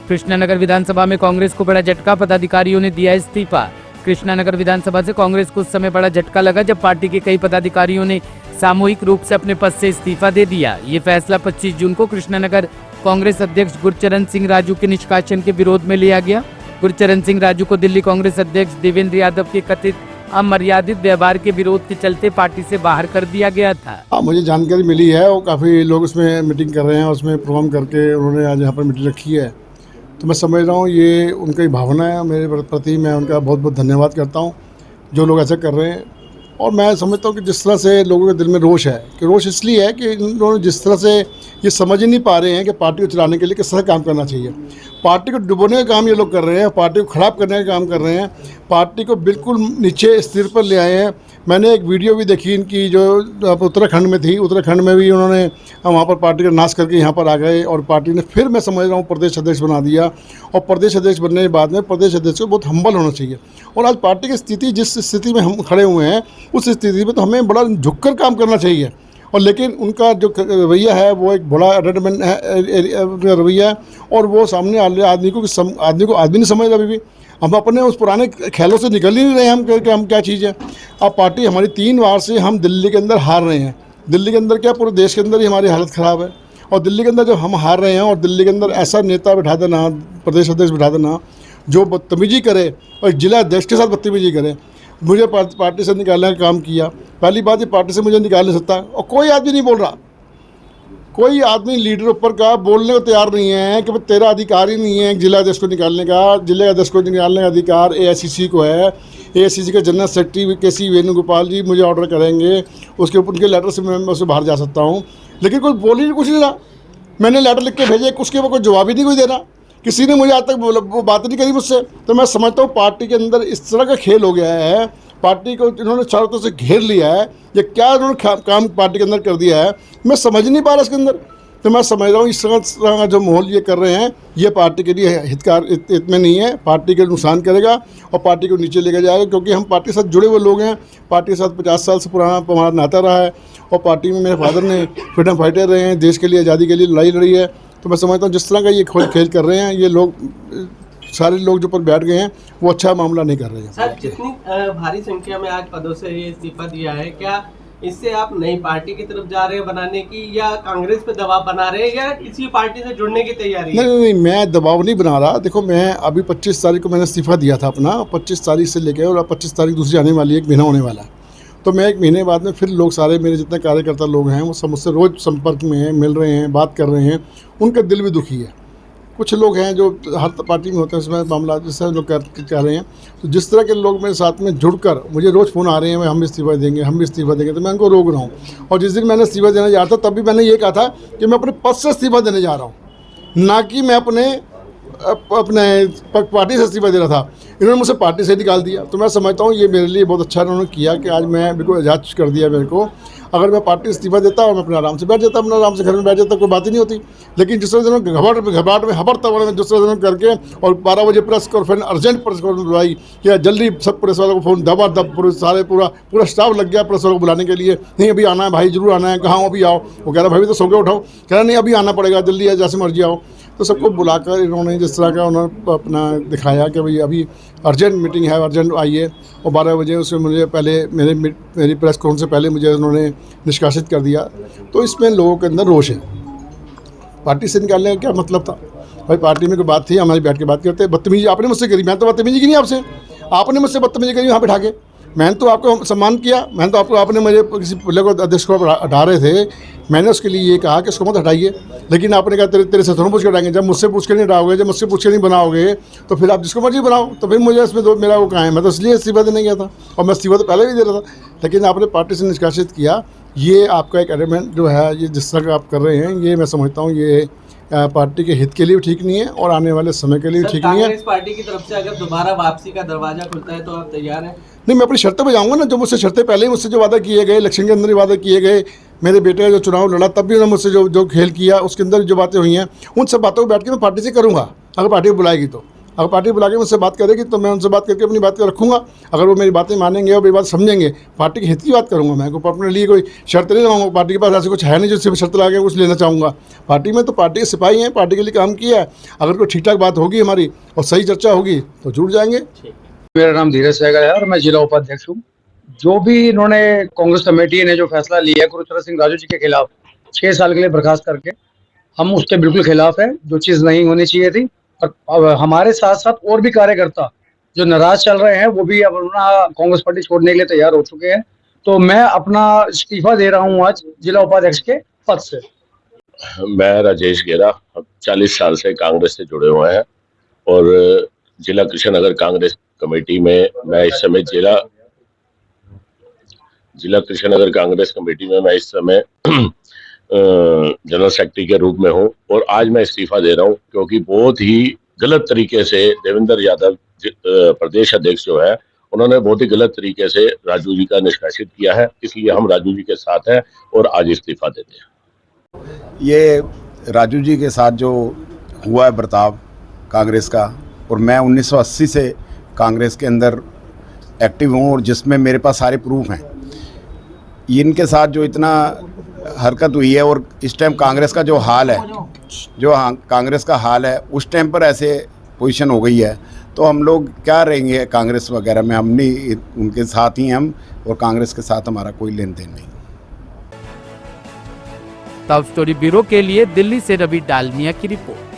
कृष्णानगर विधानसभा में कांग्रेस को बड़ा झटका, पदाधिकारियों ने दिया इस्तीफा। कृष्णानगर विधानसभा से कांग्रेस को उस समय बड़ा झटका लगा जब पार्टी के कई पदाधिकारियों ने सामूहिक रूप से अपने पद से इस्तीफा दे दिया। ये फैसला 25 जून को कृष्णानगर कांग्रेस अध्यक्ष गुरचरण सिंह राजू के निष्कासन के विरोध में लिया गया। गुरचरण सिंह राजू को दिल्ली कांग्रेस अध्यक्ष देवेंद्र यादव के कथित अमर्यादित व्यवहार के विरोध के चलते पार्टी से बाहर कर दिया गया था। मुझे जानकारी मिली है और काफ़ी लोग उसमें मीटिंग कर रहे हैं, उसमें प्रोग्राम करके उन्होंने आज यहाँ पर मीटिंग रखी है। तो मैं समझ रहा हूँ ये उनकी भावना है, मेरे प्रति मैं उनका बहुत बहुत धन्यवाद करता हूँ जो लोग ऐसा कर रहे हैं। और मैं समझता हूँ कि जिस तरह से लोगों के दिल में रोष है, कि रोष इसलिए है कि इन लोगों जिस तरह से ये समझ ही नहीं पा रहे हैं कि पार्टी को चलाने के लिए किस तरह काम करना चाहिए। पार्टी को डुबोने का काम ये लोग कर रहे हैं, पार्टी को ख़राब करने का काम कर रहे हैं, पार्टी को बिल्कुल नीचे स्थिर पर ले आए हैं। मैंने एक वीडियो भी देखी इनकी जो उत्तराखंड में थी, उत्तराखंड में भी उन्होंने वहाँ पर पार्टी का नाश करके यहाँ पर आ गए और पार्टी ने फिर मैं समझ रहा हूँ प्रदेश अध्यक्ष बना दिया। और प्रदेश अध्यक्ष बनने के बाद में प्रदेश अध्यक्ष को बहुत हम्बल होना चाहिए। और आज पार्टी की स्थिति जिस स्थिति में हम खड़े हुए हैं उस स्थिति में तो हमें बड़ा झुककर काम करना चाहिए। और लेकिन उनका जो रवैया है वो एक बड़ा एडमेंट है रवैया है और वो सामने आदमी को आदमी नहीं समझ रहा। अभी भी हम अपने उस पुराने ख्यालों से निकल ही नहीं रहे हम कि हम क्या चीज़ है। अब पार्टी हमारी 3 बार से हम दिल्ली के अंदर हार रहे हैं। दिल्ली के अंदर क्या पूरे देश के अंदर ही हमारी हालत ख़राब है। और दिल्ली के अंदर जब हम हार रहे हैं और दिल्ली के अंदर ऐसा नेता बिठा देना, प्रदेश अध्यक्ष बिठा देना जो बदतमीजी करे और जिला अध्यक्ष के साथ बदतमीजी करे, मुझे पार्टी से निकालने का काम किया। पहली बात ये पार्टी से मुझे निकाल नहीं सकता और कोई आदमी नहीं बोल रहा, कोई आदमी लीडर ऊपर का बोलने को तैयार नहीं है कि तेरा अधिकार ही नहीं है जिला अध्यक्ष को निकालने का। जिला अध्यक्ष को निकालने का अधिकार एआईसीसी को है। एआईसीसी के जनरल सेक्रेटरी के.सी. वेणुगोपाल जी मुझे ऑर्डर करेंगे, उसके ऊपर उनके लेटर से मैं उससे बाहर जा सकता हूँ। लेकिन कोई बोल ही कुछ नहीं रहा। मैंने लेटर लिख के भेजे, उसके ऊपर कोई जवाब ही नहीं कोई दे रहा। किसी ने मुझे आज तक वो बात नहीं करी मुझसे। तो मैं समझता हूँ पार्टी के अंदर इस तरह का खेल हो गया है, पार्टी को इन्होंने चारों तरफ से घेर लिया है। ये क्या इन्होंने काम पार्टी के अंदर कर दिया है मैं समझ नहीं पा रहा इसके अंदर। तो मैं समझ रहा हूँ इस तरह का जो माहौल ये कर रहे हैं ये पार्टी के लिए हितकार में नहीं है, पार्टी के नुकसान करेगा और पार्टी को नीचे लेकर जाएगा। क्योंकि हम पार्टी के साथ जुड़े हुए लोग हैं, पार्टी के साथ 50 साल से पुराना हमारा नाता रहा है और पार्टी में मेरे फादर ने फ्रीडम फाइटर रहे हैं, देश के लिए आज़ादी के लिए लड़ाई लड़ी है। तो मैं समझता हूँ जिस तरह का ये खेल कर रहे हैं ये लोग, सारे लोग जो पर बैठ गए हैं वो अच्छा मामला नहीं कर रहे हैं। सर, जितनी भारी संख्या में आज पदों से ये इस्तीफा दिया है, क्या इससे आप नई पार्टी की तरफ जा रहे हैं बनाने की, या कांग्रेस पे दबाव बना रहे हैं, या किसी पार्टी से जुड़ने की तैयारी है? नहीं, मैं दबाव नहीं बना रहा। देखो मैं अभी 25 तारीख को मैंने इस्तीफा दिया था अपना, 25 तारीख से लेकर और 25 तारीख दूसरी आने वाली 1 महीना होने वाला है। तो मैं 1 महीने बाद में फिर लोग सारे मेरे जितने कार्यकर्ता लोग हैं वो सब मुझसे रोज़ संपर्क में हैं, मिल रहे हैं, बात कर रहे हैं। उनका दिल भी दुखी है। कुछ लोग हैं जो हर पार्टी में होते हैं उसमें मामला जिस तरह लोग कह रहे हैं। तो जिस तरह के लोग मेरे साथ में जुड़कर मुझे रोज़ फ़ोन आ रहे हैं हम भी इस्तीफा देंगे, हम भी इस्तीफा देंगे, तो मैं उनको रोक रहा हूँ। और जिस दिन मैंने इस्तीफा देने जा रहा था तब भी मैंने ये कहा था कि मैं अपने पद से इस्तीफा देने जा रहा हूँ, ना कि मैं अपने पार्टी से इस्तीफा दे रहा था। इन्होंने मुझसे पार्टी से निकाल दिया। तो मैं समझता हूँ ये मेरे लिए बहुत अच्छा उन्होंने किया कि आज मैं बिल्कुल आज़ाद कर दिया मेरे को। अगर मैं पार्टी इस्तीफा देता और मैं अपने आराम से बैठ जाता, अपने आराम से घर में बैठ जाता, कोई बात ही नहीं होती। लेकिन जिस तरह से घबराहट में हबर तबर में जिस तरह से करके और 12 बजे press conference urgent press conference बुलाई कि जल्दी सब प्रेस वालों को फ़ोन दबादब पूरा स्टाफ लग गया प्रेस वालों को बुलाने के लिए। नहीं अभी आना है भाई, जरूर आना है, कहाँ अभी आओ। वो कह रहा भाई तो सो के उठाओ, कह रहा नहीं अभी आना पड़ेगा, जल्दी है, जैसे मर्जी आओ। तो सबको बुलाकर इन्होंने जिस तरह का उन्होंने अपना दिखाया कि भाई अभी अर्जेंट मीटिंग है, अर्जेंट आइए। और 12 बजे उसमें मुझे पहले मेरी प्रेस कॉन्फ्रेंस से पहले मुझे उन्होंने निष्कासित कर दिया। तो इसमें लोगों के अंदर रोष है। पार्टी से निकालने का क्या मतलब था भाई? पार्टी में कोई बात थी, हमारी बैठ के बात करते। बदतमीजी आपने मुझसे करी, मैं तो बदतमीजी की नहीं आपसे, आपने मुझसे बदतमीजी करी वहाँ बैठा के। मैंने तो आपको सम्मान किया, मैंने तो आपको, आपने मुझे किसी अध्यक्ष को हटा रहे थे, मैंने उसके लिए ये कहा कि उसको मत हटाइए। लेकिन आपने कहा तेरे से थोड़ा पूछ के हटाएंगे। जब मुझसे पूछ के नहीं हटाओगे, जब मुझसे पूछ के नहीं बनाओगे तो फिर आप जिसको मर्जी बनाओ। तो फिर मुझे इसमें मेरा वो कहाँ है? मैं तो इसलिए इस्तीफा देने गया था और मैं इस्तीफा तो पहले भी दे रहा था। लेकिन आपने पार्टी से निष्कासित किया, ये आपका एक एलिमेंट जो है ये जिस तरह का आप कर रहे हैं ये मैं समझता हूँ ये पार्टी के हित के लिए भी ठीक नहीं है और आने वाले समय के लिए भी ठीक नहीं है। कांग्रेस पार्टी की तरफ से अगर दोबारा वापसी का दरवाजा खुलता है तो आप तैयार हैं? नहीं, मैं अपनी शर्तें पे जाऊँगा ना, जो मुझसे शर्तें पहले ही मुझसे जो वादा किए गए, इलेक्शन के अंदर ही वादा किए गए। मेरे बेटे जो चुनाव लड़ा तब भी उन्होंने मुझसे जो खेल किया उसके अंदर जो बातें हुई हैं उन सब बातों को बैठ के मैं पार्टी से करूँगा, अगर पार्टी को बुलाएगी तो। अगर पार्टी बुला के मुझसे बात करेगी तो मैं उनसे बात करके अपनी बात को रखूँगा। अगर वो मेरी बातें मानेंगे और मेरी बात समझेंगे, पार्टी के हित की बात करूँगा। मैं को अपने लिए कोई शर्त नहीं लगाऊंगा। पार्टी के पास ऐसे कुछ है नहीं जिससे शर्त लगा के कुछ लेना चाहूँगा। पार्टी में तो पार्टी के सिपाही हैं, पार्टी के लिए काम किया है। अगर कोई ठीक ठाक बात होगी हमारी और सही चर्चा होगी तो जुड़ जाएंगे। मेरा नाम धीरज सहगल है और मैं जिला उपाध्यक्ष हूँ। जो भी इन्होंने कांग्रेस कमेटी ने जो फैसला लिया है गुरुचरण सिंह राजू जी के खिलाफ 6 साल के लिए बर्खास्त करके, हम उसके बिल्कुल खिलाफ है। जो चीज़ नहीं होनी चाहिए थी। और हमारे साथ साथ और भी कार्यकर्ता जो नाराज चल रहे हैं वो भी अब अपना कांग्रेस पार्टी छोड़ने के लिए तैयार हो चुके हैं। तो मैं अपना इस्तीफा दे रहा हूँ आज जिला उपाध्यक्ष के पद से। मैं राजेश गेरा 40 साल से कांग्रेस से जुड़े हुए हैं और जिला कृष्णनगर कांग्रेस कमेटी में मैं इस समय जिला कृष्णनगर कांग्रेस कमेटी में मैं इस समय जनरल सेक्रेटरी के रूप में हूं। और आज मैं इस्तीफा दे रहा हूं क्योंकि बहुत ही गलत तरीके से देवेंद्र यादव प्रदेश अध्यक्ष जो है उन्होंने बहुत ही गलत तरीके से राजू जी का निष्कासित किया है। इसलिए हम राजू जी के साथ हैं और आज इस्तीफा देते हैं। ये राजू जी के साथ जो हुआ है बर्ताव कांग्रेस का, और मैं 1980 से कांग्रेस के अंदर एक्टिव हूँ और जिसमें मेरे पास सारे प्रूफ हैं। इनके साथ जो इतना हरकत हुई है और इस टाइम कांग्रेस का जो हाल है, कांग्रेस का हाल है, उस टाइम पर ऐसे पोजीशन हो गई है तो हम लोग क्या रहेंगे कांग्रेस वगैरह में। हम नहीं, उनके साथ ही हम, और कांग्रेस के साथ हमारा कोई लेन देन नहीं। टॉप स्टोरी ब्यूरो के लिए दिल्ली से रवि डालमिया की रिपोर्ट।